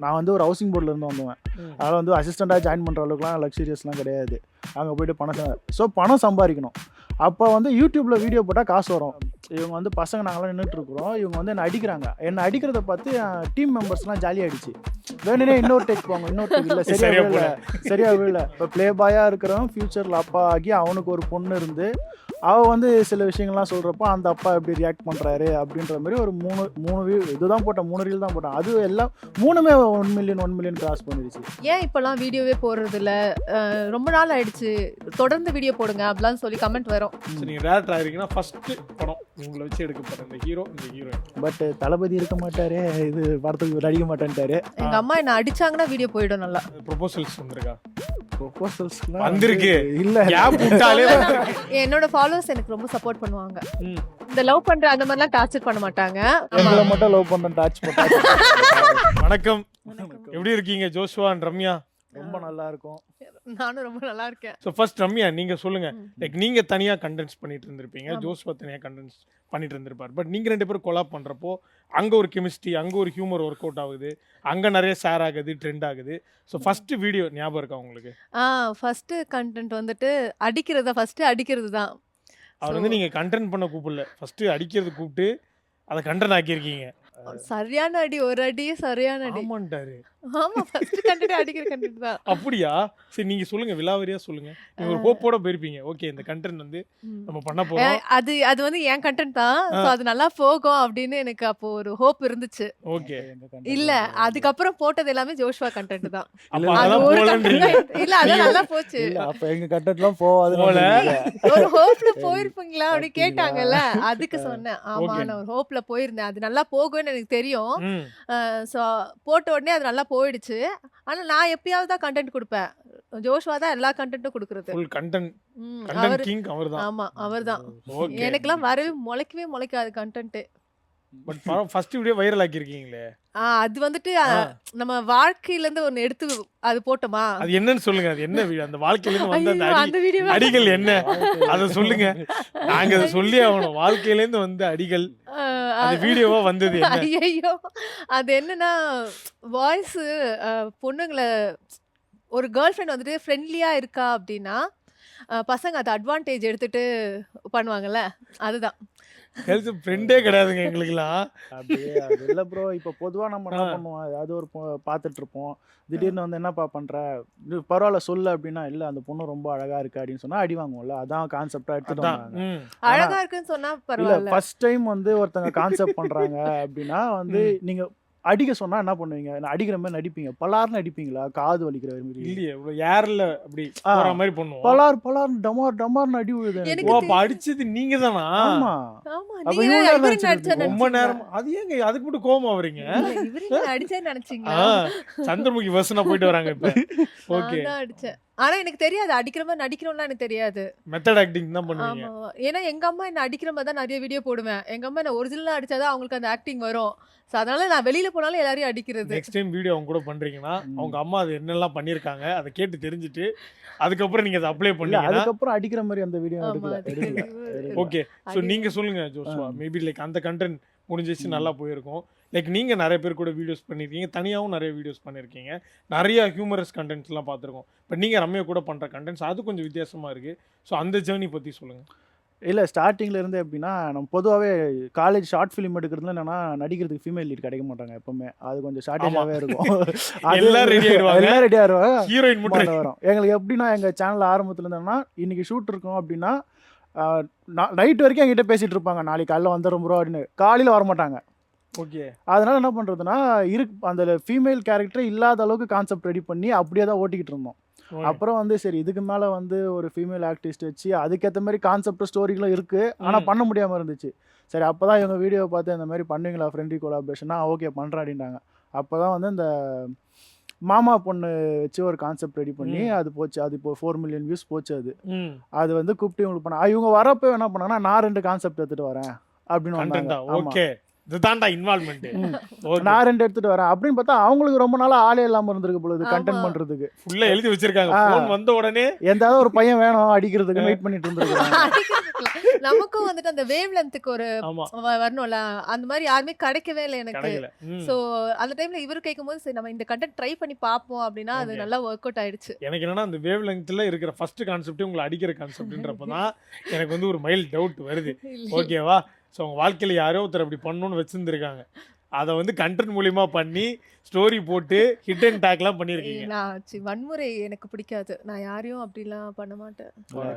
நான் வந்து ஒரு ஹவுசிங் போர்டில் வந்தேன். அதனால் வந்து அசிஸ்டண்ட்டாக ஜாயின் பண்ணுற அளவுக்குலாம் லக்ஸூரியஸ்லாம் கிடையாது. அங்கே போய்ட்டு பணம் சம்பாதிக்கணும். அப்போ வந்து யூடியூப்பில் வீடியோ போட்டால் காசு வரும். இவங்க வந்து பசங்க நாங்களாம் நின்றுட்டுருக்குறோம், இவங்க வந்து என்னை அடிக்கிறாங்க. என்னை அடிக்கிறத பார்த்து டீம் மெம்பர்ஸ்லாம் ஜாலியாகிடுச்சு. வேணுனே இன்னொரு டேக் போவாங்க, இன்னொரு டேக் இல்லை சரியாக விழல. இப்போ ப்ளே பாயாக இருக்கிறவன் ஃப்யூச்சரில் அப்பா ஆகி அவனுக்கு ஒரு பொண்ணு இருந்து அவள் வந்து சில விஷயங்கள்லாம் சொல்கிறப்போ அந்த அப்பா எப்படி ரியாக்ட் பண்ணுறாரு அப்படின்ற மாதிரி ஒரு மூணு இதுதான் போட்டேன், 3 ரீல் தான் போட்டேன். அது எல்லாம் 3மே 1 மில்லியன் கிராஸ் பண்ணிடுச்சு. ஏன் இப்போலாம் வீடியோவே போடுறது இல்லை, ரொம்ப நாள் ஆயிடுச்சு, தொடர்ந்து வீடியோ போடுங்க அப்படிலாம் சொல்லி கமெண்ட் வரும். நீங்கள் டேரக்டர் ஆகிருக்கீங்கன்னா ஃபஸ்ட்டு படம் உங்களை வச்சு எடுக்க போகிறேன் இந்த ஹீரோயின். பட் தளபதி இருக்க மாட்டாரு, இது படத்துக்கு நடிக்க மாட்டேன்ட்டாரு. எங்கள் அம்மா என்ன அடிச்சாங்கன்னா வீடியோ போயிடும். நல்லா ப்ரொபோசல்ஸ் வந்திருக்கா? ப்ரொபோசல்ஸ்லாம் வந்திருக்கு. இல்லை, என்னோட ஃபாலோவர்ஸ் எனக்கு ரொம்ப சப்போர்ட் பண்ணுவாங்க. இந்த லவ் பண்ற அந்த மாதிரிலாம் டார்ச்சர் பண்ண மாட்டாங்க. எங்களை மட்டும் லவ் பண்ண டார்ச் பண்ணாங்க. வணக்கம், எப்படி இருக்கீங்க ஜோஷ்வா அண்ட் ரம்யா? ரொம்ப நல்லா இருக்கும். நானும் ரொம்ப நல்லா இருக்கேன். ஸோ ஃபர்ஸ்ட் ரம்யா நீங்கள் சொல்லுங்கள். லைக் நீங்கள் தனியாக கண்டென்ட்ஸ் பண்ணிட்டு இருந்திருப்பீங்க, ஜோஷ்வா தனியாக கண்டென்ட்ஸ் பண்ணிட்டு இருந்திருப்பார். பட் நீங்கள் 2 பேரும் கொலாப் பண்ணுறப்போ அங்கே ஒரு கெமிஸ்ட்ரி, அங்கே ஒரு ஹியூமர் ஒர்க் அவுட் ஆகுது, அங்கே நிறைய ஷேர் ஆகுது, ட்ரெண்ட் ஆகுது. ஸோ ஃபஸ்ட்டு வீடியோ ஞாபகம் இருக்கா உங்களுக்கு? ஃபஸ்ட்டு கண்டென்ட் வந்துட்டு அடிக்கிறது தான். அவர் வந்து நீங்கள் கண்டென்ட் பண்ண கூப்பிடல, ஃபஸ்ட்டு அடிக்கிறது கூப்பிட்டு அதை கண்டென்ட் ஆக்கியிருக்கீங்க. சரியான அடி, ஒரு அடியே சரியான அடி. ஆமாண்டாரு. ஆமா, ஃபர்ஸ்ட் கண்டென்ட் அடிக்கிற கண்டென்ட் தான். அப்படியா? சரி, நீங்க சொல்லுங்க, விலாவரியா சொல்லுங்க. நீங்க ஒரு ஹோப்போட போயிருப்பீங்க, ஓகே இந்த கண்டென்ட் வந்து நம்ம பண்ண போறோம். அது வந்து என் கண்டென்ட் தான், சோ அது நல்லா போகும் அப்படின்னு எனக்கு அப்போ ஒரு ஹோப் இருந்துச்சு. ஓகே. இல்ல, அதுக்கப்புறம் போட்டது எல்லாமே ஜோஷ்வா கண்டென்ட் தான். அதெல்லாம் போலன்றீங்க. இல்ல, அது நல்லா போச்சு. இல்ல, அப்ப எங்க கண்டென்ட்லாம் போவாது போல. ஒரு ஹோப்ல போயிருப்பீங்களா அப்படி கேட்டாங்கல்ல, அதுக்கு சொன்னேன். ஆமா, நான் ஒரு ஹோப்ல போயிருந்தேன், அது நல்லா போகும்னு எனக்கு தெரியும். சோ போட்ட உடனே அது நல்லா போயிடுச்சு. ஆனா நான் எப்பயாவது தான் கண்டென்ட் கொடுப்பேன், ஜோஷ்வா தான் எல்லா கண்டென்ட்டும் கொடுக்கறது. ஃபுல் கண்டென்ட் கிங் அவர்தான். ஆமா, அவர்தான். எனக்கெல்லாம் முளைக்கவே முளைக்காது content. But first video viral ஆக்கியிருக்கீங்களே, அது வந்துட்டு நம்ம வாழ்க்கையில இருந்து ஒன்னு எடுத்து அது போட்டோமா, அது என்னன்னு சொல்லுங்க. அது என்ன வீடியோ? அந்த வாழ்க்கையில இருந்து வந்த அந்த அடிகள் என்ன, அத சொல்லுங்க. நாங்க அதை சொல்லி ஆகணும். வாழ்க்கையில இருந்து வந்த அடிகள் அந்த வீடியோவா வந்தது என்ன? ஐயோ, அது என்னன்னா வாய்ஸ் பொண்ணுங்களை, ஒரு கேர்ள் ஃப்ரெண்ட் வந்துட்டு ஃப்ரெண்ட்லியா இருக்கா அப்படின்னா பசங்க அதை அட்வான்டேஜ் எடுத்துட்டு பண்ணுவாங்கல்ல, அதுதான். ஹெல்த் ஃப்ரெண்டே கிடையாதுங்க எங்களுக்குலாம். அப்படியே அது இல்லை ப்ரோ. இப்போ பொதுவாக நம்ம என்ன பண்ணுவோம், ஏதாவது ஒரு பார்த்துட்டு இருப்போம், திடீர்னு வந்து என்னப்பா பண்ணுற, பரவாயில்ல சொல்லு அப்படின்னா, இல்லை அந்த பொண்ணு ரொம்ப அழகா இருக்கு அப்படின்னு சொன்னா அடி வாங்குவோம்ல. அதான் கான்செப்டா எடுத்துட்டு வந்தாங்க. அழகா இருக்குன்னு சொன்னா பரவாயில்ல. ஃபர்ஸ்ட் டைம் வந்து ஒருத்தங்க கான்செப்ட் பண்றாங்க அப்படின்னா வந்து நீங்க அடிக்க சொன்னா என்ன பண்ணுவீங்க? அடிக்கிற மாதிரி நடிப்பீங்க, பலார்னு அடிப்பீங்களா? காது வலிக்கிற மாதிரி இல்லையே, ஏர்ல அப்படி போற மாதிரி பண்ணுவோம். பலார் டமார்னு அடி விழுது. ஓ, அப்ப அடிச்சது நீங்க தானா? ஆமா. ரொம்ப நேரம். அது ஏங்க அதுக்கு மட்டும் கோவமா வரீங்க? சந்திரமுகி வசனா போயிட்டு வராங்க இப்ப. ஓகே, அடிச்சேன். ஆனா எனக்கு தெரியாது அடிக்கிற மாதிரி நடிக்கணும்லாம் எனக்கு தெரியாது. மெத்தட் ஆக்டிங் தான் பண்ணுவீங்க. ஏன்னா எங்க அம்மா என்ன அடிக்கிற மாதிரி தான் நிறைய வீடியோ போடுவேன். எங்க அம்மா என்ன ஒரிஜினலா அடிச்சாதான் அவங்களுக்கு அந்த ஆக்டிங் வரும். சோ அதனால நான் வெளியில போனாலும் எல்லாரையும் அடிக்கிறது. நெக்ஸ்ட் டைம் வீடியோ அவங்க கூட பண்றீங்கன்னா அவங்க அம்மா அது என்னெல்லாம் பண்ணிருக்காங்க அதை கேட்டு தெரிஞ்சுட்டு அதுக்கப்புறம் நீங்க அதை அப்ளை பண்ணீங்க. அதுக்கப்புறம் அடிக்கிற மாதிரி அந்த வீடியோ எடுக்கல. ஓகே, சோ நீங்க சொல்லுங்க ஜோஷ்வா. மேபி லைக் அந்த கண்டென்ட் முடிஞ்சிச்சு, நல்லா போயிருக்கும். லைக் நீங்கள் நிறைய பேர் கூட வீடியோஸ் பண்ணியிருக்கீங்க, தனியாகவும் நிறைய வீடியோஸ் பண்ணியிருக்கீங்க, நிறைய ஹியூமரஸ் கண்டென்ட்ஸ்லாம் பார்த்துருக்கோம். பட் நீங்கள் ரம்யா கூட பண்ணுற கண்டென்ட்ஸ் அது கொஞ்சம் வித்தியாசமாக இருக்குது. ஸோ அந்த ஜேர்னி பற்றி சொல்லுங்கள். இல்லை, ஸ்டார்டிங்கில் இருந்து எப்படின்னா, நம்ம பொதுவாகவே காலேஜ் ஷார்ட் ஃபிலிம் எடுக்கிறதுல என்னன்னா நடிக்கிறதுக்கு ஃபீமேல் லீட் கிடைக்க மாட்டாங்க எப்பவுமே. அது கொஞ்சம் ஷார்ட்டேஜாகவே இருக்கும். எல்லாம் ரெடி ஆகிடுவாங்க, ஹீரோயின் மட்டும் வரும். எங்களுக்கு எப்படின்னா, எங்கள் சேனல் ஆரம்பத்தில் இருந்தோம்னா இன்றைக்கி ஷூட் இருக்கும் அப்படின்னா நைட் வரைக்கும் எங்கிட்ட பேசிகிட்டு இருப்பாங்க, நாளைக்கு காலையில் வந்துடும் ப்ரோ அப்படின்னு. காலையில் வரமாட்டாங்க. ஓகே, அதனால் என்ன பண்ணுறதுன்னா அந்த ஃபீமேல் கேரக்டரே இல்லாத அளவுக்கு கான்செப்ட் ரெடி பண்ணி அப்படியே தான் ஓட்டிக்கிட்டு இருந்தோம். அப்புறம் வந்து சரி இதுக்கு மேலே வந்து ஒரு ஃபீமேல் ஆர்டிஸ்ட் வச்சு அதுக்கேற்ற மாதிரி கான்செப்ட் ஸ்டோரிகளும் இருக்குது, ஆனால் பண்ண முடியாமல் இருந்துச்சு. சரி அப்போ தான் இவங்க வீடியோ பார்த்து இந்த மாதிரி பண்ணுவீங்களா ஃப்ரெண்ட்லி கொலாபரேஷனா, ஓகே பண்ணுறேன் அப்படின்ட்டாங்க. அப்போ தான் வந்து இந்த மாமா பொண்ணு வச்சு ஒரு கான்செப்ட் ரெடி பண்ணி அது போச்சு. அது இப்போ 4 மில்லியன் வியூஸ் போச்சு. அது வந்து கூப்பிட்டு இவங்களுக்கு பண்ண இவங்க வரப்போ என்ன பண்ணாங்கன்னா, நான் 2 கான்செப்ட் எடுத்துகிட்டு வரேன் அப்படின்னு வந்தாங்க. ஓகே, இதுதான்டா இன்வால்மெண்ட். நான் 2 எடுத்துட்டு வரேன் அப்படின்னு பார்த்தா அவங்களுக்கு ரொம்ப நாளா ஆளே இல்லாம இருந்திருக்கு பொழுது கண்டென்ட் ஆமா. பண்றதுக்கு. ஃபுல்லா எழுதி வச்சிருக்காங்க. ஃபோன் வந்த உடனே எந்தாவது ஒரு பையன் வேணும் அடிக்கிறதுக்கு வெயிட் பண்ணிட்டு இருந்திருக்காங்க. நமக்கும் வந்துட்டு அந்த வேவ் லென்த்துக்கு ஒரு ஆமா வரணும்ல, அந்த மாதிரி யாருமே கிடைக்கவே இல்லை எனக்கு. கிடைக்கல. ஸோ அந்த டைம்ல இவரு கேட்கும்போது சரி நம்ம இந்த கண்டென்ட் ட்ரை பண்ணி பார்ப்போம் அப்படின்னா அது Okay. நல்லா ஒர்க் அவுட் ஆயிடுச்சு. எனக்கு என்னன்னா அந்த வேவ் லெங்க்த்ல இருக்கிற ஃபர்ஸ்ட் கான்செப்ட் உங்களை அடிக்கிற கான்செப்ட்ன்றப்பதான் எனக்கு வந்து ஒரு மைல் டவுட் வருது. ஓகேவா? ஸோ உங்க வாழ்க்கையில யாரோ ஒருத்தர் அப்படி பண்ணணும்னு வச்சிருந்துருக்காங்க. அதை வந்து கண்டென்ட் மூலியமா பண்ணி ஸ்டோரி போட்டு ஹிட் அண்ட் டேக்லாம் பண்ணியிருக்கீங்க. வன்முறை எனக்கு பிடிக்காது. நான் யாரையும் அப்படிலாம் பண்ண மாட்டேன்.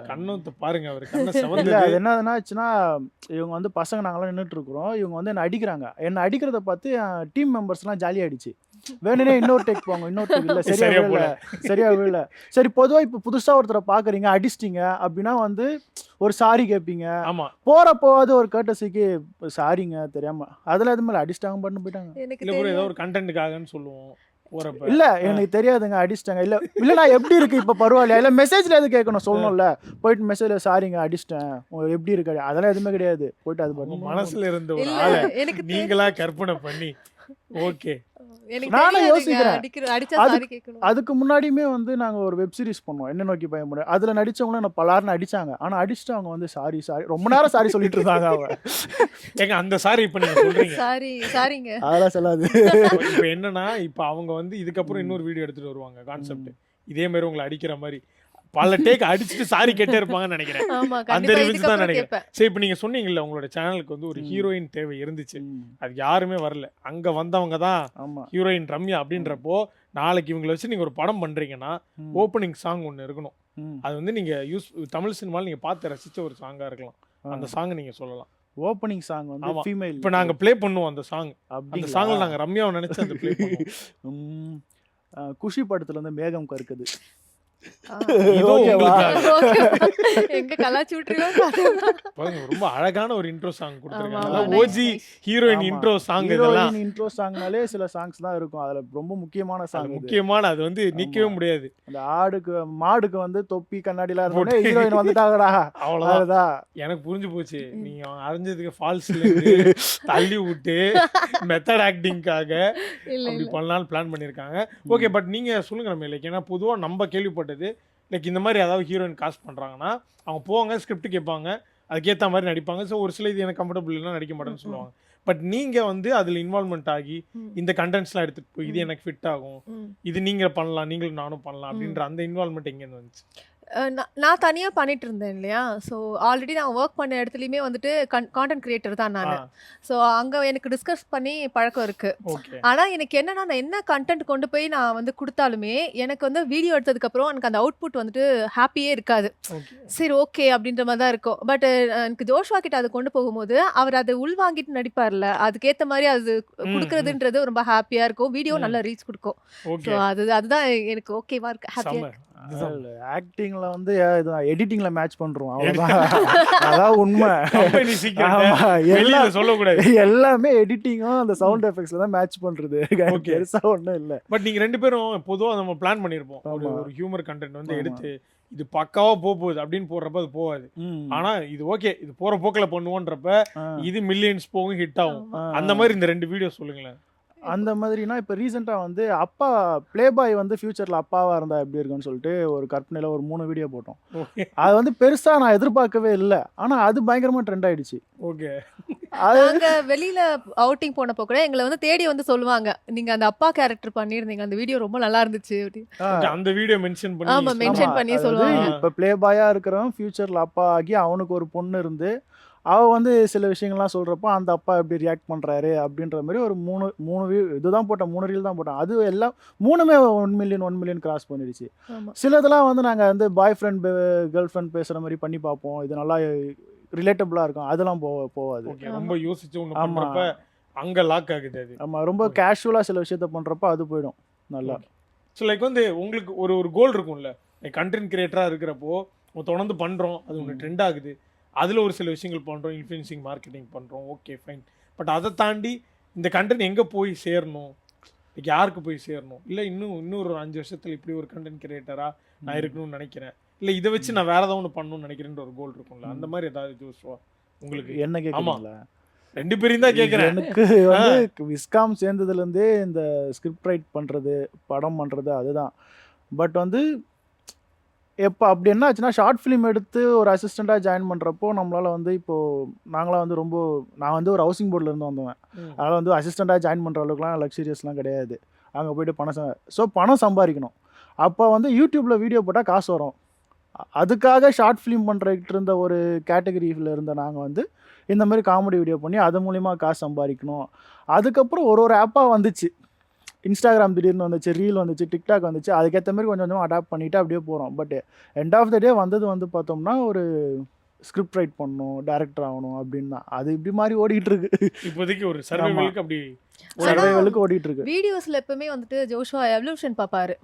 கண்ணத்தை பாருங்க, அவர் கண்ணை இல்ல செவந்து அது என்ன ஆச்சுன்னா இவங்க வந்து பசங்க நாங்களாம் நின்றுட்டு இருக்கிறோம். இவங்க வந்து என்ன அடிக்கிறாங்க. என்ன அடிக்கிறத பார்த்து டீம் மெம்பர்ஸ்லாம் ஜாலி ஆயிடுச்சு. வேணுனே இன்னொரு டேக் போங்க, இன்னொரு டேக் இல்ல சரியா சரியா விழல, சரியா விழல. சரி பொதுவா இப்போ புதுசா ஒருத்தரை பாக்குறீங்க அடிச்சிட்டீங்க அப்படின்னா வந்து ஒரு சாரி கேட்பீங்க. ஆமா போறப்போவாது ஒரு கர்ட்டசிக்கு சாரிங்க தெரியாம அதுல அது மேல அடிச்சிட்டாங்க பண்ணி போயிட்டாங்க. எனக்கு இல்ல ப்ரோ, ஏதோ தெரியும். ஒரு கண்டென்ட்காகன்னு சொல்லுவோம் போறப்ப. இல்ல எனக்கு தெரியாதுங்க அடிச்சிட்டாங்க. இல்ல இல்ல நான் எப்படி இருக்கு இப்ப பரவாயில்லையா இல்ல மெசேஜ்ல எது கேட்கணும் சொல்லணும்ல. போயிட்டு மெசேஜ்ல சாரிங்க அடிச்சிட்டேன் உங்களுக்கு எப்படி இருக்கு அதெல்லாம் எதுவுமே கிடையாது. போயிட்டு அது உங்க பண்ணி மனசுல இருந்த ஒரு இல்ல ஆளை எனக்கு நீங்களா கற்பனை பண்ணி ஓகே எனக்கு நானும் தெரியாதுங்க. யோசிக்கிறேன். அடிச்சா அது- சாரி கேட்கணும். அதுக்கு முன்னாடியுமே வந்து நாங்க ஒரு வெப் சீரிஸ் பண்ணோம் என்ன நோக்கி பயமுறை. அதுல நடிச்சவங்களும் என்ன பலாருன்னு அடிச்சாங்க. ஆனா அடிச்சுட்டு அவங்க வந்து சாரி சாரி ரொம்ப நேரம் சாரி சொல்லிட்டு இருந்தாங்க அவங்க. ஏங்க அந்த சாரி இப்ப நீங்க சொல்றீங்க. சாரிங்க. அதெல்லாம் சொல்லாது. இப்ப என்னன்னா இப்ப அவங்க வந்து இதுக்கப்புறம் இன்னொரு வீடியோ எடுத்துட்டு வருவாங்க கான்செப்ட் இதே மாதிரி உங்களை அடிக்கிற மாதிரி பல டேக் அடிச்சுட்டு சாரி கேட்டே இருப்பாங்கன்னு நினைக்கிறேன். ஆமா அந்த கண்டிப்பா ரிவ்யூஸ் தான் இதுக்கப்புறம் நினைக்கிறேன். கேட்பேன். சரி இப்ப நீங்க சொன்னீங்கல்ல உங்களோட சேனலுக்கு வந்து ஒரு ஹீரோயின் தேவை இருந்துச்சு. அது யாருமே வரல. அங்க வந்தவங்க தான் ஆமா ஹீரோயின் ரம்யா அப்படின்றப்போ நாளைக்கு இவங்களை வச்சு நீங்க ஒரு படம் பண்றீங்கன்னா ஓப்பனிங் சாங் ஒன்னு இருக்கணும். அது வந்து நீங்க தமிழ் சினிமால நீங்க பார்த்து ரசிச்ச ஒரு சாங்கா இருக்கலாம். அந்த சாங் நீங்க சொல்லலாம். ஓப்பனிங் சாங் வந்து ஆமா. ஃபீமேல். இப்ப நாங்க ப்ளே பண்ணுவோம் அந்த சாங். அந்த அப்படிங்களா? சாங்ல நாங்க ரம்யாவை நினைச்சு அந்த ப்ளே பண்ணுவோம். குஷி படத்துல இருந்து மேகம் கருக்குது. இதோ ஓகேவா? உங்களுக்காக. எங்க கலாச்சி விட்டுருவோம். பாருங்க ரொம்ப அழகான ஒரு இன்ட்ரோ சாங் கொடுத்துருக்காங்க. ஆமா, அதான் nice, OG nice. Heroine intro song இதெல்லாம். ஹீரோயின் இன்ட்ரோ சாங்னாலே சில சாங்ஸ் தான் இருக்கும். அதுல ரொம்ப முக்கியமான அது சாங் முக்கியமான அது வந்து நிக்கவே முடியாது. அந்த ஆடுக்கு மாடுக்கு வந்து தொப்பி கண்ணாடிலாம் இருந்தோடனே ஹீரோயின் வந்துட்டாங்கடா. அவ்வளவுதான். அதுதான் எனக்கு புரிஞ்சு போச்சு. நீங்க அறிஞ்சதுக்கு ஃபால்ஸ்ல இருந்து தள்ளி விட்டு மெத்தட் ஆக்டிங்காக இல்ல அப்படி இல்ல. பண்ணலாம்னு பிளான் பண்ணிருக்காங்க. ஓகே பட் நீங்க சொல்லுங்க நம்ம லைக் ஏன்னா பொதுவா நம்ம கேள்விப்பட்டது லைக் இந்த மாதிரி ஏதாவது ஹீரோயின் காஸ்ட் பண்றாங்கன்னா அவங்க போவாங்க ஸ்கிரிப்ட் கேட்பாங்க அதுக்கேற்ற மாதிரி நடிப்பாங்க. ஸோ ஒரு சில இது எனக்கு கம்ஃபர்டபுள் இல்லைன்னா நடிக்க மாட்டேன்னு சொல்லுவாங்க. பட் நீங்க வந்து அதுல இன்வால்மெண்ட் ஆகி இந்த கண்டென்ட்ஸ்லாம் எடுத்துட்டு போய் இது எனக்கு ஃபிட் ஆகும், இது நீங்க பண்ணலாம், நீங்களும் நானும் பண்ணலாம் அப்படின்ற அந்த இன்வால்மெண்ட் எங்க இருந்து வந்துச்சு? நான் தனியா பண்ணிட்டு இருந்தேன் இல்லையா. ஸோ ஆல்ரெடி நான் ஒர்க் பண்ண இடத்துலையுமே வந்துட்டு கான்டென்ட் கிரியேட்டர் தான் நான். ஸோ அங்கே எனக்கு டிஸ்கஸ் பண்ணி பழக்கம் இருக்கு. ஓகே ஆனால் எனக்கு என்னன்னா நான் என்ன கண்டென்ட் கொண்டு போய் நான் வந்து கொடுத்தாலுமே எனக்கு வந்து வீடியோ எடுத்ததுக்கப்புறம் எனக்கு அந்த அவுட்புட் வந்துட்டு ஹாப்பியே இருக்காது. ஓகே சரி ஓகே அப்படின்ற மாதிரி தான் இருக்கும். பட் எனக்கு ஜோஷ்வா கிட்ட அதை கொண்டு போகும்போது அவர் அதை உள்வாங்கிட்டு நடிப்பார்ல அதுக்கேற்ற மாதிரி அது கொடுக்கறதுன்றது ரொம்ப ஹாப்பியாக இருக்கும். வீடியோ நல்ல ரீச் கொடுக்கும். ஸோ ஓகே அதுதான் எனக்கு ஓகேவா இருக்கு ஹாப்பியாக. ஆக்டிங்ல வந்து எடிட்டிங்ல மேட்ச் பண்றோம் அவ்வளவுதான். அதான் உண்மை. கம்பெனி சீக்கிரம் ஆமா, வெளியில எல்லாம் சொல்லக்கூடாது. எல்லாமே எடிட்டிங்கும் அந்த சவுண்ட் எஃபெக்ட்ஸ்ல தான் மேட்ச் பண்றது. Okay. பெருசா ஒண்ணும் இல்ல. பட் நீங்க ரெண்டு பேரும் பொதுவா நம்ம பிளான் பண்ணிருப்போம் ஆமா. ஒரு ஹியூமர் கண்டென்ட் வந்து ஆமா. எடுத்து இது பக்காவா போகுது அப்படின்னு போடுறப்ப அது போகாது. ஆனா இது ஓகே இது போற போக்குல பண்ணுவோன்றப்ப இது மில்லியன்ஸ் போகும் ஹிட் ஆகும். அந்த மாதிரி இந்த ரெண்டு வீடியோ சொல்லுங்களேன். அந்த மாதிரினா இப்போ ரீசெண்டாக வந்து அப்பா ப்ளே பாய் வந்து ஃபியூச்சரில் அப்பாவாக இருந்தால் எப்படி இருக்குன்னு சொல்லிட்டு ஒரு கற்பனையில் ஒரு 3 வீடியோ போட்டோம். ஓகே அது வந்து பெருசாக நான் எதிர்பார்க்கவே இல்லை. ஆனால் அது பயங்கரமாக ட்ரெண்ட் ஆயிடுச்சு. ஓகே அது நாங்க வெளியில அவுட்டிங் போனப்போ கூட எங்களை வந்து தேடி வந்து சொல்லுவாங்க நீங்க அந்த அப்பா கேரக்டர் பண்ணிருந்தீங்க அந்த வீடியோ ரொம்ப நல்லா இருந்துச்சு அப்படி. அந்த வீடியோ மென்ஷன் ஆமா பண்ணி மென்ஷன் பண்ணி சொல்லுவாங்க. இப்போ ப்ளே பாயாக இருக்கிறவன் ஃபியூச்சரில் அப்பா ஆகி அவனுக்கு ஒரு பொண்ணு இருந்து அவள் வந்து சில விஷயங்கள்லாம் சொல்கிறப்போ அந்த அப்பா எப்படி ரியாக்ட் பண்ணுறாரு அப்படின்ற மாதிரி ஒரு 3 இதுதான் போட்டேன் 3 ரீல் தான் போட்டேன். அது எல்லாம் 3மே 1 மில்லியன் கிராஸ் பண்ணிடுச்சு. ஆமா. சிலதெல்லாம் வந்து நாங்கள் வந்து பாய் ஃப்ரெண்ட் கேர்ள் ஃப்ரெண்ட் பேசுகிற மாதிரி பண்ணி பார்ப்போம். இது நல்லா ரிலேட்டபிளாக இருக்கும். அதெல்லாம் போகாது. ஓகே ரொம்ப யோசிச்சு ஒன்று ஆமா. பண்றப்ப அங்க லாக் ஆகுது அது. ஆமாம் ரொம்ப கேஷுவலாக சில விஷயத்த பண்ணுறப்ப அது போயிடும் நல்லா. ஸோ லைக் வந்து உங்களுக்கு ஒரு கோல் இருக்கும்ல லைக் கண்டென்ட் கிரியேட்டராக இருக்கிறப்போ தொடர்ந்து பண்ணுறோம் அது ஒன்று ட்ரெண்ட் ஆகுது அதில் ஒரு சில விஷயங்கள் பண்ணுறோம் இன்ஃப்ளூயன்சிங் மார்க்கெட்டிங் பண்ணுறோம் ஓகே ஃபைன். பட் அதை தாண்டி இந்த கண்டென்ட் எங்கே போய் சேரணும் லைக் யாருக்கு போய் சேரணும் இல்லை இன்னொரு 5 வருஷத்தில் இப்படி ஒரு கண்டென்ட் கிரியேட்டராக நான் இருக்கணும்னு நினைக்கிறேன் இல்லை இதை வச்சு நான் வேற ஏதாவது ஒன்று பண்ணணும்னு நினைக்கிறேன்ற ஒரு கோல் இருக்கும்ல அந்த மாதிரி ஏதாவது ஜோஷ்வா உங்களுக்கு? என்ன கேட்குறீங்களா? ரெண்டு பேரையும் தான் கேட்குறேன். எனக்கு வந்து விஸ்காம் சேர்ந்ததுலேருந்தே இந்த ஸ்கிரிப்ட் ரைட் பண்ணுறது, படம் பண்ணுறது அதுதான். பட் வந்து எப்போ அப்படி என்ன ஆச்சுன்னா, ஷார்ட் ஃபிலிம் எடுத்து ஒரு அசிஸ்டண்ட்டாக ஜாயின் பண்ணுறப்போ நம்மளால் வந்து இப்போது நாங்களாம் வந்து நான் வந்து ஒரு ஹவுசிங் போர்டில் இருந்து வந்தேன். அதனால் வந்து அசிஸ்டண்ட்டாக ஜாயின் பண்ணுற அளவுக்குலாம் லக்ஸூரியஸ்லாம் கிடையாது. அங்கே போய்ட்டு பணம் சம்பாதிக்கணும். அப்போ வந்து யூடியூப்பில் வீடியோ போட்டால் காசு வரும். அதுக்காக ஷார்ட் ஃபிலிம் பண்ணுறக்கிட்டு இருந்த ஒரு கேட்டகரியில் இருந்த நாங்கள் வந்து இந்த மாதிரி காமெடி வீடியோ பண்ணி அது மூலிமா காசு சம்பாதிக்கணும். அதுக்கப்புறம் ஒரு ஆப்பாக வந்துச்சு. இன்ஸ்டாகிராம் திடீர்னு வந்துச்சு, ரீல் வந்துச்சு, டிக்டாக் வந்துச்சு. அதுக்கேற்ற மாதிரி கொஞ்சம் கொஞ்சமாக அடாப்ட் பண்ணிவிட்டு அப்படியே போகிறோம். பட் எண்ட் ஆஃப் த டே வந்தது வந்து பார்த்தோம்னா ஒரு ஸ்கிரிப்ட் ரைட் பண்ணணும், டைரக்டர் ஆகணும் அப்படின்னு தான். அது இப்படி மாதிரி ஓடிட்டு இருக்கு. இப்போதைக்கு ஒரு சர்வைவலுக்கு அப்படி சர்வைவலுக்கு ஓடிட்டு இருக்கு. வீடியோஸ்ல எப்பவுமே வந்துட்டு ஜோஷுவா எவல்யூஷன் பாப்பாரு.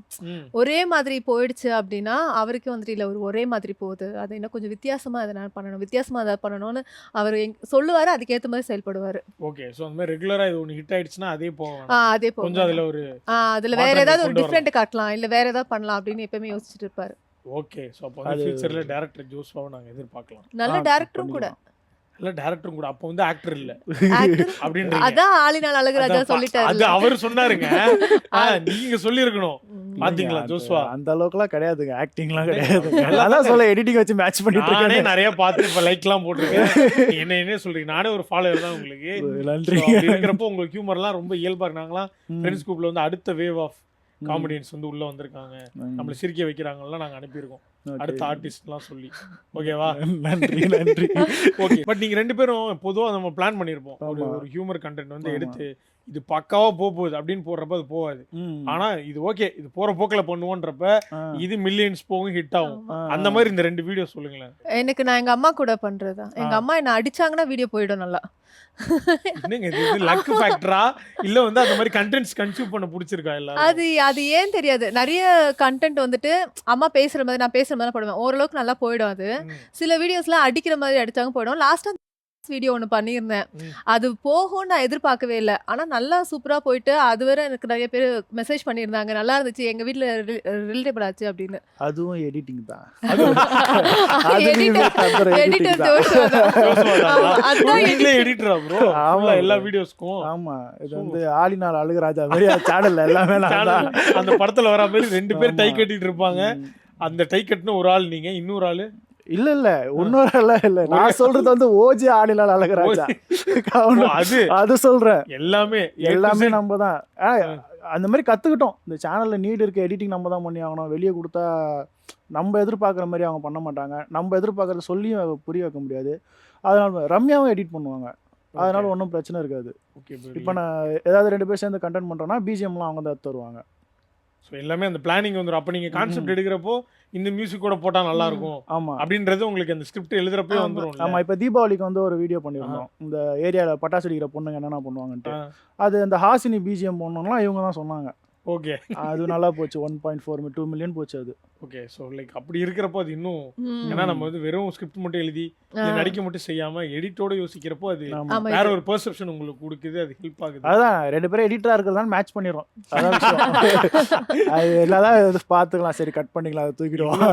ஒரே மாதிரி போயிடுச்சு அப்படின்னா அவருக்கு வந்துட்டு இல்லை ஒரே மாதிரி போகுது, அது இன்னும் கொஞ்சம் வித்தியாசமா எதனா பண்ணணும், வித்தியாசமா எதாவது பண்ணணும்னு அவர் சொல்லுவாரு. அதுக்கேற்ற மாதிரி செயல்படுவாரு. ஓகே. ஸோ அந்த மாதிரி ரெகுலரா இது ஒன்று ஹிட் ஆயிடுச்சுன்னா அதே போகும். அதே போகும். கொஞ்சம் அதில் ஒரு அதுல வேற ஏதாவது ஒரு டிஃப்ரெண்ட் காட்டலாம், இல்லை வேற ஏதாவது பண்ணலாம் அப்படின்னு எப்பவுமே யோசிச்சுட்டு இருப்பாரு. ஓகே. ஸோ அப்போ வந்து ஃபியூச்சரில் டேரக்டர் ஜோஸ்வாவை நாங்கள் எதிர்பார்க்கலாம். நல்ல டேரக்டரும் கூட. நல்ல டேரக்டரும் கூட. அப்போ வந்து ஆக்டர் இல்லை அப்படின்ற அதான் ஆளினால் அழகுராஜா சொல்லிட்டாரு. அது அவர் சொன்னாருங்க. நீங்க சொல்லியிருக்கணும். பாத்தீங்களா ஜோஸ்வா? அந்த அளவுக்குலாம் கிடையாதுங்க, ஆக்டிங்லாம் கிடையாதுங்க. அதான் சொல்ல எடிட்டிங் வச்சு மேட்ச் பண்ணிட்டு நானே நிறைய பார்த்து இப்போ லைக்லாம் போட்டிருக்கேன். என்ன சொல்றீங்க? நானே ஒரு ஃபாலோவர் தான் உங்களுக்கு. நன்றி. இருக்கிறப்போ உங்களுக்கு ஹியூமர்லாம் ரொம்ப இயல்பா இருந்தாங்களாம். ஃப்ரெண்ட்ஸ் குரூப்ல வந்து அடுத்த வேவ் ஆஃப் காமெடியன்ஸ் வந்து உள்ள வந்திருக்காங்க, நம்மள சிரிக்க வைக்கிறாங்கலாம் நாங்க அனுப்பியிருக்கோம் அடுத்த ஆர்டிஸ்ட்லாம் சொல்லி. ஓகேவா? நன்றி நன்றி. ஓகே. பட் நீங்க ரெண்டு பேரும் பொதுவாக நம்ம பிளான் பண்ணியிருப்போம் ஒரு ஹியூமர் கண்டென்ட் வந்து எடுத்து இது பக்காவா போகுது அப்படின்னு போடுறப்ப அது போகாது. ஆனா இது ஓகே, இது போற போக்கில் பண்ணுவோன்றப்ப இது மில்லியன்ஸ் போகும், ஹிட் ஆகும். அந்த மாதிரி இந்த ரெண்டு வீடியோ சொல்லுங்களேன். எனக்கு நான் எங்க அம்மா கூட பண்றதா. எங்க அம்மா என்ன அடிச்சாங்கன்னா வீடியோ போயிடும் நல்லா. என்னங்க இது லக் ஃபேக்டரா இல்ல வந்து அந்த மாதிரி கண்டென்ட்ஸ் கன்சியூம் பண்ண பிடிச்சிருக்கா இல்ல? அது ஏன் தெரியாது. நிறைய கண்டென்ட் வந்துட்டு அம்மா பேசுற மாதிரி நான் பேசுற மாதிரி போடுவேன். ஓரளவுக்கு நல்லா போயிடும். அது சில வீடியோஸ்லாம் அடிக்கிற மாதிரி அடிச்சாங்க போயிடும். லாஸ்டா வீடியோ ஒன்று பண்ணியிருந்தேன். அது போகும்னு நான் எதிர்பார்க்கவே இல்லை. ஆனால் நல்லா சூப்பராக போயிட்டு அது வேற எனக்கு நிறைய பேர் மெசேஜ் பண்ணியிருந்தாங்க, நல்லா இருந்துச்சு, எங்கள் வீட்டில் ரிலேட்டபிள் ஆச்சு அப்படின்னு. அதுவும் எடிட்டிங் தான். எல்லா வீடியோஸ்க்கும். ஆமா, இது வந்து ஆளினால் அழகுராஜா மாதிரி சேனல்ல எல்லாமே அந்த படத்துல வர மாதிரி ரெண்டு பேர் டை கட்டிட்டு இருப்பாங்க. அந்த டை கட்டின ஒரு ஆள் நீங்க, இன்னொரு ஆளு இல்ல இன்னொரு எல்லாம் இல்ல. நான் சொல்றது வந்து ஓஜி ஆளினால் அழகுராஜா. அது சொல்றேன். எல்லாமே நம்ம தான் அந்த மாதிரி கத்துக்கிட்டோம். இந்த சேனல்ல நீட் இருக்க எடிட்டிங் நம்ம தான் பண்ணி ஆகணும். வெளியே கொடுத்தா நம்ம எதிர்பார்க்குற மாதிரி அவங்க பண்ண மாட்டாங்க. நம்ம எதிர்பார்க்கறத சொல்லியும் புரிய வைக்க முடியாது. அதனால ரம்யாவும் எடிட் பண்ணுவாங்க. அதனால ஒன்றும் பிரச்சனை இருக்காது. இப்போ நான் ஏதாவது ரெண்டு பேர் சேர்ந்து கண்டென்ட் பண்றோம்னா பிஜிஎம்லாம் அவங்க தான் தருவாங்க. ஸோ எல்லாமே அந்த பிளானிங் வந்துடும். அப்போ நீங்கள் கான்செப்ட் எடுக்கிறப்போ இந்த மியூசிக் கூட போட்டால் நல்லா இருக்கும். ஆமாம், அப்படின்றது உங்களுக்கு அந்த ஸ்கிரிப்ட் எழுதுறப்பே வந்துடும். ஆமாம். இப்போ தீபாவளிக்கு வந்து ஒரு வீடியோ பண்ணியிருந்தோம். இந்த ஏரியாவில் பட்டாசு அடிக்கிற பொண்ணுங்க என்னென்ன பண்ணுவாங்கன்ட்டு. அது அந்த ஹாசினி பிஜிஎம் போடணும்லாம் இவங்க தான் சொன்னாங்க. ஓகே. அது நல்லா போச்சு. 1.4 million போச்சு அது. ஓகே. ஸோ லைக் அப்படி இருக்கிறப்போ அது இன்னும், ஏன்னா நம்ம வந்து வெறும் ஸ்கிரிப்ட் மட்டும் எழுதி நடிக்க மட்டும் செய்யாம எடிட்டோட யோசிக்கிறப்போ அது வேற ஒரு பெர்செப்ஷன் உங்களுக்கு கொடுக்குது. அது ஹெல்ப் ஆகுது. அதான் ரெண்டு பேரும் எடிட்டரா இருக்கிறதா மேட்ச் பண்ணிடுறோம். அதான் அது எல்லாம் பார்த்துக்கலாம், சரி கட் பண்ணிக்கலாம், அதை தூக்கிடுவோம்.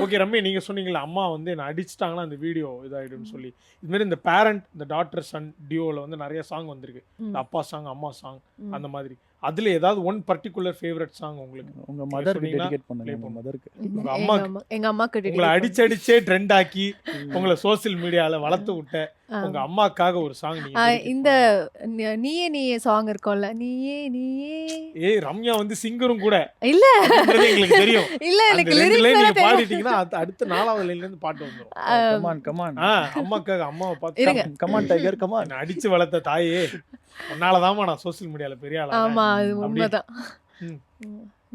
ஓகே. ரம்யா, நீங்க சொன்னீங்களா அம்மா வந்து என்ன அடிச்சிட்டாங்கன்னா அந்த வீடியோ இதாயிடும்னு சொல்லி. இது மாதிரி இந்த பேரண்ட், இந்த டாட்டர் சன் டியோவில் வந்து நிறைய சாங் வந்திருக்கு. அப்பா சாங், அம்மா சாங், அந்த மாதிரி. அதுல ஏதாவது ஒன் பர்டிகுலர் ஃபேவரட் சாங் உங்களுக்கு? உங்க மதருக்கு டெடிகேட் பண்ணுங்க. உங்க மதருக்கு, உங்க அம்மாக்கு. எங்க அம்மாக்கு உங்களை அடிச்சே ட்ரெண்ட் ஆக்கி உங்களை சோசியல் மீடியால வளர்த்து விட்ட உங்க அம்மாக்காக ஒரு சாங் இந்த நீயே சாங் இருக்கும்ல, நீயே. ரம்யா வந்து சிங்கரும் கூட இல்ல, எங்களுக்கு தெரியும். இல்ல, எனக்கு நீங்க பாடிட்டீங்கன்னா அடுத்த 4வது லைன்ல இருந்து பாட்டு வந்துரும். கமான் அம்மாக்காக, அம்மாவை பார்த்து கமான் டைகர் கமான், அடிச்சு வளர்த்த தாயே, உன்னாலதாமா நான் சோசியல் மீடியால பெரிய ஆளா. ஆமா, அது உண்மைதான்.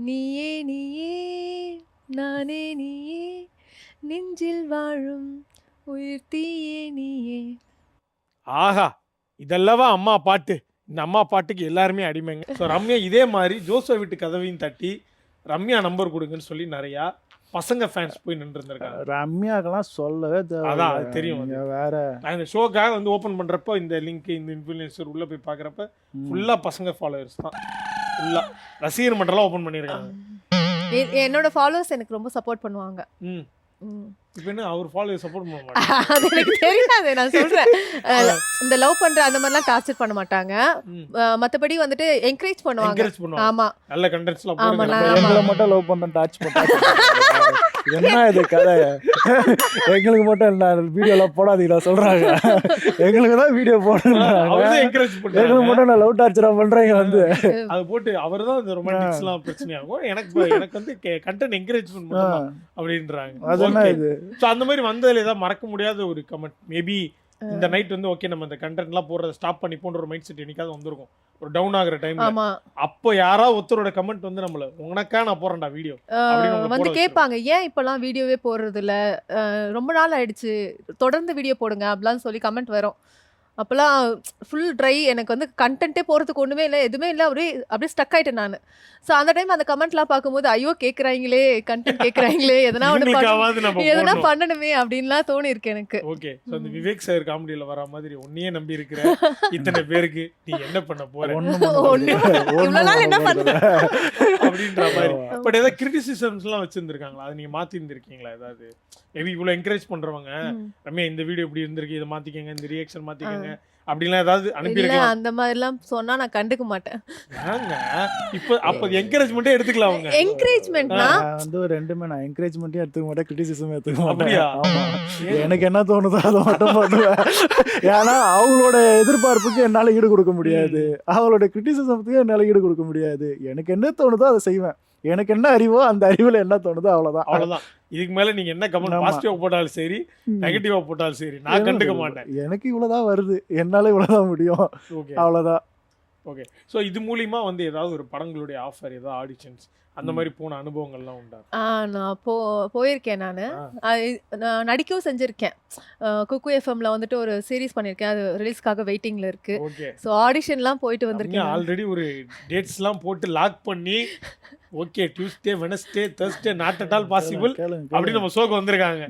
நீயே நானே, நீயே நெஞ்சில் வாழும் உயிர் தீயே நீயே. ஆஹா, இதெல்லவா அம்மா பாட்டு. இந்த அம்மா பாட்டுக்கு எல்லாருமே அடிமைங்க. ஸோ ரம்யா இதே மாதிரி ஜோசோ வீட்டு கதவையும் தட்டி ரம்யா நம்பர் கொடுங்கன்னு சொல்லி நிறையா பசங்க ஃபேன்ஸ் போய் நின்று இருந்திருக்காங்க. ரம்யாக்கெல்லாம் சொல்லவே அதான் அது தெரியும். வேற இந்த ஷோக்காக வந்து ஓப்பன் பண்றப்ப இந்த லிங்க், இந்த இன்ஃப்ளூயன்சர் உள்ள போய் பார்க்குறப்ப ஃபுல்லா பசங்க ஃபாலோவர்ஸ் தான். ஃபுல்லா ரசிகர் மன்றம்லாம் ஓப்பன் பண்ணியிருக்காங்க. என்னோட ஃபாலோவர்ஸ் எனக்கு ரொம்ப சப்போர்ட் பண்ணுவாங்க. இப்போ என்ன அவர் ஃபாலோ சப்போர்ட் பண்ண மாட்டாங்க. அது எனக்கு தெரியாது, நான் சொல்றேன். இந்த லவ் பண்ற அந்த மாதிரிலாம் டார்ச்சர் பண்ண மாட்டாங்க. மத்தபடி வந்துட்டு என்கரேஜ் பண்ணுவாங்க. என்கரேஜ் பண்ணுவாங்க. ஆமா நல்ல கண்டென்ட்ஸ்லாம் ஆமா, போடுங்க. நான் எங்களை மட்டும் லவ் பண்ண டாச் பண்ணாங்க. என்ன இது கதை? எங்களுக்கு மட்டும் என்ன வீடியோலாம் போடாதீங்களா சொல்றாங்க. எங்களுக்கு தான் வீடியோ போடுறாங்க. அவர்தான் என்கரேஜ் எங்களுக்கு பண்றாங்க. மட்டும் நான் லவ் டார்ச்சரா பண்றீங்க வந்து. அது போட்டு அவர்தான் இந்த ரொமான்டிக்ஸ்லாம் பிரச்சனையாகும். எனக்கு வந்து கண்டென்ட் என்கரேஜ்மென்ட் மட்டும் அப்படின்றாங்க. அது என்ன இது? ஸோ அந்த மாதிரி வந்ததுல ஏதாவது மறக்க முடியாத ஒரு கமெண்ட் மேபி இந்த நைட் வந்து ஓகே நம்ம இந்த கண்டென்ட்லாம் போடுறத ஸ்டாப் பண்ணி போன்ற ஒரு மைண்ட் செட் என்னைக்காவது வந்திருக்கும் ஒரு டவுன் ஆகுற டைம்ல. ஆமா அப்போ யாராவது ஒருத்தரோட கமெண்ட் வந்து நம்மள உனக்கா நான் போறேன்டா வீடியோ அப்படின்னு உங்களை வந்து போட கேட்பாங்க, ஏன் இப்பெல்லாம் வீடியோவே போடுறது இல்ல, ரொம்ப நாள் ஆயிடுச்சு, தொடர்ந்து வீடியோ போடுங்க அப்படிலாம் சொல்லி கமெண்ட் வரும். அப்போல்லாம் ஃபுல் ட்ரை, எனக்கு வந்து கண்டென்ட்டே போகிறதுக்கு ஒன்றுமே இல்லை, எதுவுமே இல்லை, அப்படியே ஸ்டக் ஆகிட்டேன் நான். ஸோ அந்த டைம் அந்த கமெண்ட்லாம் பார்க்கும்போது ஐயோ கேட்குறாங்களே, கண்டென்ட் கேட்குறாங்களே, எதனா இவங்களுக்காவது நம்ம எதனா போடணும். பண்ணணுமே அப்படின்லாம் தோணி இருக்கு எனக்கு. ஓகே ஸோ அந்த விவேக் சார் காமெடியில் வர மாதிரி உன்னையே நம்பி இருக்கிற இத்தனை பேருக்கு நீ என்ன பண்ண போற இவ்வளோ நாள் என்ன பண்ண அப்படின்ற மாதிரி. பட் ஏதாவது கிரிட்டிசிசம்ஸ்லாம் வச்சிருந்துருக்காங்களா, அதை நீங்க மாத்தி இருந்திருக்கீங்களா? ஏதாவது மேபி இவ்வளவு என்கரேஜ் பண்றவங்க ரம்யா இந்த வீடியோ இப்படி இருந்திருக்கு, இதை மாத்திக்கங்க, இந்த ரியாக்ஷன் மாத்திக்கங்க அப்படிலாம் ஏதாவது இல்ல அனுப்பியிருக்கலாம்? அந்த மாதிரிலாம் சொன்னா நான் கண்டுக்க மாட்டேன். ஏங்க இப்போ அப்போ என்கரேஜ்மெண்ட்டே எடுத்துக்கலாம் அவங்க. என்கரேஜ்மெண்ட்னா வந்து ரெண்டுமே நான் என்கரேஜ்மெண்ட்டையும் எடுத்துக்க மாட்டேன், கிரிட்டிசிசம் எடுத்துக்க அப்படியா? மாட்டேன். ஆமா. எனக்கு என்ன தோணுதோ அதை மட்டும் பண்ணுவேன். ஏன்னா அவங்களோட எதிர்பார்ப்புக்கு என்னால ஈடு கொடுக்க முடியாது, அவங்களோட கிரிட்டிசிசத்துக்கு என்னால ஈடு கொடுக்க முடியாது. எனக்கு என்ன தோணுதோ அதை செய்வேன். எனக்கு என்ன அறிவோ அந்த அறிவுல என்ன தோணுதோ அவ்வளவுதான். அவ்வளவுதான். இதுக்கு மேல நீங்க என்ன கமெண்ட் ஆமா. பாசிட்டிவா போட்டாலும் சரி நெகட்டிவா போட்டாலும் சரி நான் கண்டுக்க மாட்டேன். எனக்கு இவ்வளவுதான் வருது, என்னால இவ்வளவுதான் முடியும், ஓகே அவ்வளவுதான். ஓகே. ஸோ இது மூலியமா வந்து ஏதாவது ஒரு படங்களுடைய ஆஃபர், ஏதாவது ஆடிஷன்ஸ் அந்த மாதிரி போன அனுபவங்கள்லாம் உண்டா? நான் போயிருக்கேன். நான் நடிக்கவும் செஞ்சுருக்கேன். குக்கு எஃப்எம்ல வந்துட்டு ஒரு சீரிஸ் பண்ணியிருக்கேன், அது ரிலீஸ்க்காக வெயிட்டிங்ல இருக்கு. ஓகே. ஸோ ஆடிஷன்லாம் போயிட்டு வந்திருக்கேன். ஆல்ரெடி ஒரு டேட்ஸ்லாம் போட்டு லாக் பண்ணி okay Tuesday Wednesday Thursday not at all possible அப்படி நம்ம ஷோக்கு வந்திருக்காங்க.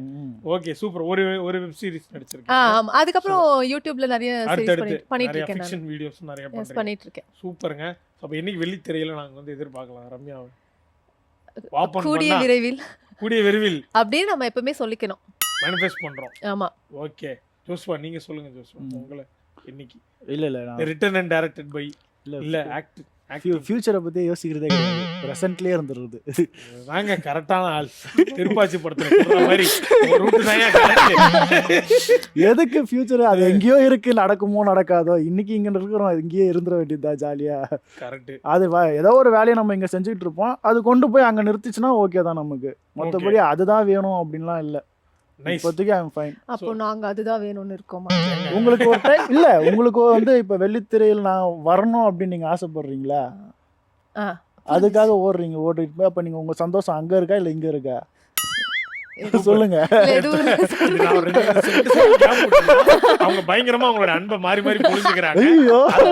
Okay super. ஒரு வெப் சீரிஸ் நடிச்சிருக்கேன். அதுக்கப்புறம் யூடியூப்ல நிறைய அடுத்தடுத்து பண்ணிட்டு நிறைய இருக்கேன். ஃபிக்ஷன் வீடியோஸ் நிறைய பண்றேன். பண்ணிட்டு இருக்கேன். சூப்பருங்க. அப்ப என்னைக்கு வெள்ளித்திரையில நாங்க வந்து எதிர்பார்க்கலாம் ரம்யாவை? கூடிய விரைவில் அப்படியே நம்ம எப்பவுமே சொல்லிக்கணும், மேனிஃபெஸ்ட் பண்றோம். ஆமா ஓகே ஜோஸ்வா நீங்க சொல்லுங்க. ஜோஸ்வா உங்களை என்னைக்கு இல்ல ரிட்டன் அண்ட் டைரக்டட் பை இல்ல ஆக்ட் ஃபியூச்சரை பத்தி யோசிக்கிறதே கிடையாது, பிரசன்ட்லயே இருந்துருது. நாங்க கரெக்டான ஆள். திருப்பாச்சி படத்துல மாதிரி ஒரு ரூட் தான் கரெக்ட். எதுக்கு ஃபியூச்சர்? அது எங்கேயோ இருக்கு, நடக்குமோ நடக்காதோ, இன்னைக்கு இங்க இருக்கிறோம், இங்கேயே இருந்துட வேண்டியதா ஜாலியா. கரெக்ட். அது ஏதோ ஒரு வேலையை நம்ம இங்க செஞ்சுட்டு இருப்போம், அது கொண்டு போய் அங்க நிறுத்திச்சுன்னா ஓகே தான் நமக்கு. மற்றபடி அதுதான் வேணும் அப்படின்லாம் இல்ல. இப்போதைக்கு ஐ அம் ஃபைன். அப்போ நாங்க அதுதான் வேணும்னு இருக்கோமா? உங்களுக்கு ஒரு டைம் இல்ல, உங்களுக்கு வந்து இப்ப வெள்ளித்திரையில் நான் வரணும் அப்படின்னு நீங்க ஆசைப்படுறீங்களா? அதுக்காக ஓடிட்டு அப்ப நீங்க உங்க சந்தோஷம் அங்க இருக்கா இல்ல இங்க இருக்கா சொல்லுங்க. அவங்க பயங்கரமா அவங்களோட அன்பை மாறி மாறி புரிஞ்சுக்கிறாங்க.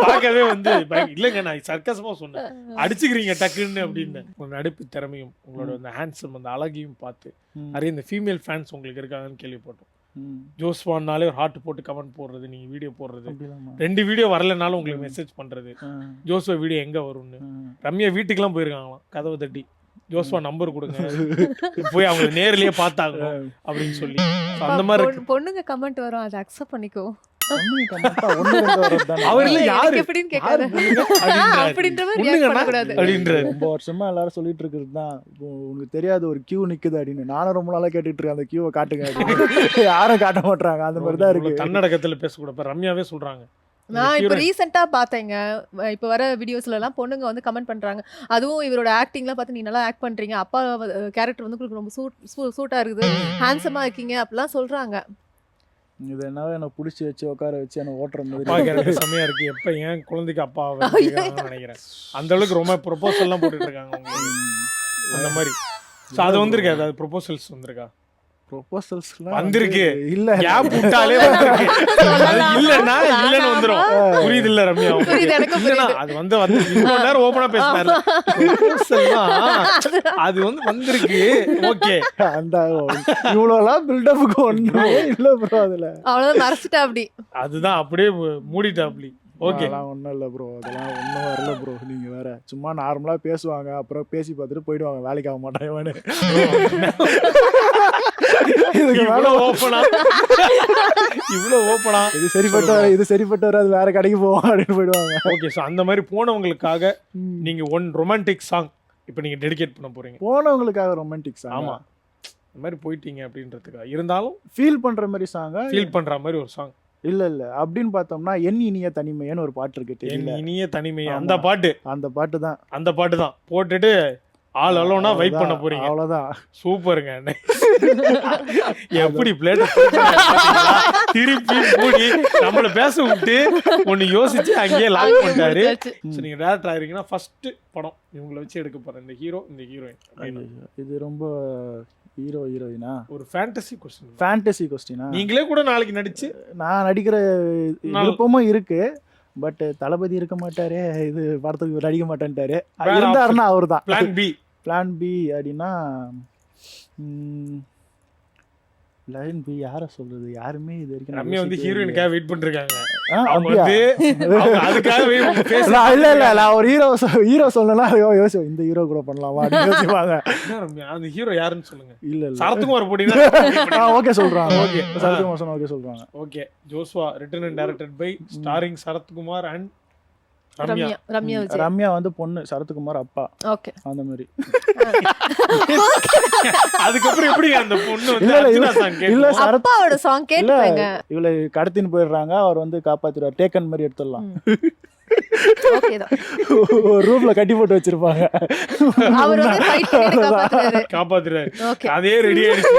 பார்க்கவே வந்து இல்லங்க நான் சர்க்கஸமா சொன்னேன், அடிச்சுக்கிறீங்க டக்குன்னு அப்படின்னு. உங்களோட நடிப்பு திறமையும் உங்களோட அந்த ஹேண்ட்ஸம் அந்த அழகையும் பார்த்து நிறைய இந்த ஃபீமேல் ஃபேன்ஸ் உங்களுக்கு இருக்காங்கன்னு கேள்விப்பட்டோம். ஜோஸ்வான்னாலே ஒரு ஹார்ட் போட்டு கமெண்ட் போடுறது, நீங்க வீடியோ போடுறது, 2 வீடியோ வரலனாலும் உங்களுக்கு மெசேஜ் பண்றது, ஜோஸ்வா வீடியோ எங்க வரும்னு. ரம்யா வீட்டுக்கெல்லாம் போயிருக்காங்களாம், கதவை தட்டி ஜோஸ்வா நம்பர் கொடுங்க போய் அவங்க நேர்லயே பார்த்தாங்க அப்படின்னு சொல்லி. அந்த மாதிரி பொண்ணுங்க கமெண்ட் வரும், அதை அக்செப்ட் பண்ணிக்கோ. அவர் இல்ல யாரு எப்படின்னு கேட்காத அப்படின்ற மாதிரி ரியாக்ட் பண்ண கூடாது அப்படின்றாரு. ரொம்ப வருஷமா எல்லாரும் சொல்லிட்டு இருக்கிறது தான், உனக்கு தெரியாது ஒரு கியூ நிக்குது அப்படின்னு. நானும் ரொம்ப நாளா கேட்டுட்டு இருக்கேன், அந்த கியூவை காட்டுங்க அப்படின்னு. யாரும் காட்ட மாட்டாங்க. அந்த மாதிரி தான் இருக்கு. தன்னடக்கத்துல பேசக்கூட ரம்யாவே சொல்றாங்க. நான் இப்போ ரீசெண்டாக பார்த்தேங்க, இப்போ வர வீடியோஸ்லலாம் பொண்ணுங்க வந்து கமெண்ட் பண்ணுறாங்க, அதுவும் இவரோட ஆக்டிங்லாம் பார்த்து நீ நல்லா ஆக்ட் பண்ணுறீங்க, அப்பா கேரக்டர் வந்து உங்களுக்கு ரொம்ப சூட்டாக இருக்குது, ஹேண்ட்ஸமாக இருக்கீங்க அப்படிலாம் சொல்கிறாங்க. இது என்ன எனக்கு பிடிச்சி வச்சு உட்கார வச்சு என்ன ஓட்டுற மாதிரி செம்மையா இருக்கு. எப்ப ஏன் குழந்தைக்கு அப்பா நினைக்கிறேன் அந்த அளவுக்கு ரொம்ப ப்ரொபோசல்லாம் போட்டுட்டு இருக்காங்க அந்த மாதிரி. அது வந்திருக்கா, அதாவது ப்ரொபோசல்ஸ் வந்திருக்கா? ப்ரொபோசல்ஸ்லாம் வந்திருக்கு இல்ல, கேப் விட்டாலே வந்திருக்கு. அது இல்லன்னா இல்லன்னு வந்துரும். புரியுது இல்ல ரம்யா? அது வந்து இவ்வளவு நேரம் ஓபனா பேசினாரு. அது வந்து வந்திருக்கு. ஓகே அந்த இவ்வளவுலாம் பில்டப்புக்கு ஒண்ணுமே இல்ல ப்ரோ. அதுல அவ்வளவுதான் மறைச்சிட்டா அப்படி. அதுதான் அப்படியே மூடிட்டா அப்படி. ஓகே அதெல்லாம் ஒன்றும் இல்லை ப்ரோ, அதெல்லாம் ஒன்றும் வரல ப்ரோ. நீங்கள் வேற சும்மா நார்மலாக பேசுவாங்க, அப்புறம் பேசி பார்த்துட்டு போயிடுவாங்க, வேலைக்கு ஆக மாட்டான் இவனு. இதுக்கு மேல இவ்வளோ ஓப்பனா இவ்வளோ ஓப்பனா இது சரிப்பட்டு வராது, வேற கடைக்கு போவோம் அப்படின்னு போயிடுவாங்க. ஓகே. ஸோ அந்த மாதிரி போனவங்களுக்காக நீங்க ஒன் ரொமான்டிக் சாங் இப்போ நீங்க டெடிகேட் பண்ண போறீங்க. போனவங்களுக்காக ரொமான்டிக் சாங். ஆமா, இந்த மாதிரி போயிட்டீங்க அப்படின்றதுக்காக இருந்தாலும் ஃபீல் பண்ற மாதிரி சாங்கா? ஃபீல் பண்ற மாதிரி ஒரு சாங். இல்ல அப்படின்னு பார்த்தோம்னா என் இனிய தனிமைன்னு ஒரு பாட்டு இருக்கு, என் தெரியல. இனிய தனிமை, ஆமா. அந்த பாட்டு அந்த பாட்டு தான் போட்டுட்டு ஆல் அலோனா வைப் பண்ண போறீங்க. அவ்வளவுதான். சூப்பருங்க. எப்படி பிளேட் திருப்பி மூடி நம்மள பேச விட்டு ஒன்னு யோசிச்சு அங்கேயே லாக் பண்ணிட்டாரு. ஸோ நீங்க டேரக்டர் ஆயிருக்கீங்கன்னா ஃபர்ஸ்ட் படம் இவங்களை வச்சு எடுக்க போறேன், இந்த ஹீரோ இந்த ஹீரோயின். இது ரொம்ப ஹீரோயினா ஒரு ஃபேண்டசி கொஸ்டின். ஃபேண்டசி கொஸ்டினா? நீங்களே கூட நாளைக்கு நடிச்சு நான் நடிக்கிற விருப்பமும் இருக்கு, பட் தளபதி இருக்க மாட்டாரு, இது படத்துக்கு நடிக்க மாட்டேன்ட்டாரு. இருந்தாருன்னா அவர் தான் பிளான் பி அப்படின்னா. பிளான் பி யாரை சொல்றது? யாருமே இது வரைக்கும் ரம்யா வந்து ஹீரோயினுக்காக வெயிட் பண்ணிருக்காங்க. இல்ல நான் ஒரு ஹீரோ சொல்லனா யோசிப்போம், இந்த ஹீரோ கூட பண்ணலாமா அப்படின்னு யோசிப்பாங்க. அந்த ஹீரோ யாருன்னு சொல்லுங்க. இல்ல சரத்குமார் போட்டீங்கன்னா ஓகே சொல்றாங்க. ஓகே சரத்குமார் சொன்னா ஓகே சொல்றாங்க. Okay. Joshua written and directed by starring Sarathkumar and Ramya வந்து பொண்ணு, சரத்குமார் அப்பா. ஓகே, அந்த மாதிரி. அதுக்கப்புறம் எப்படி அந்த பொண்ணு வந்து அர்ச்சனா சாங் கேட்கும்? இல்ல அப்பாவோட சாங் கேட்பாங்க. இவளை கடத்தின்னு போயிடுறாங்க, அவர் வந்து காப்பாத்திடுவார். டேக்கன் மாதிரி எடுத்துடலாம். ஓகே தான். ஒரு ரூம்ல கட்டி போட்டு வச்சிருப்பாங்க, அவர் வந்து ஃபைட் பண்ணி காப்பாத்துறாரு. ஓகே, அதே ரெடி ஆயிடுச்சு.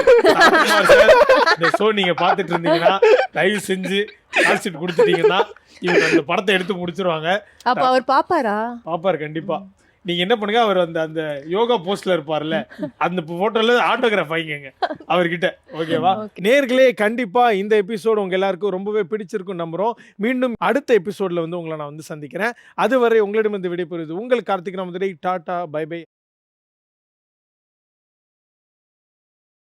இந்த ஷோ நீங்க பாத்துட்டு இருந்தீங்கன்னா தயவு செஞ்சு கால் ஷீட் கொடுத்துட்டீங்கன்னா இவங்க அந்த படத்தை எடுத்து முடிச்சிருவாங்க. அப்ப அவர் பாப்பாரு கண்டிப்பா. நீங்க என்ன பண்ணுங்க, அவர் அந்த யோகா போஸ்ட்ல இருப்பார்ல, அந்த போட்டோல ஆட்டோகிராஃப் வாங்கிக்கங்க அவர்கிட்ட. ஓகேவா? நேர்களே, கண்டிப்பா இந்த எபிசோடு உங்க எல்லாருக்கும் ரொம்பவே பிடிச்சிருக்கும் நம்புறோம். மீண்டும் அடுத்த எபிசோட்ல வந்து உங்களை நான் வந்து சந்திக்கிறேன். அதுவரை உங்களிடம் வந்து விடைபெறுவது உங்கள் கார்த்திக். Tata, by by.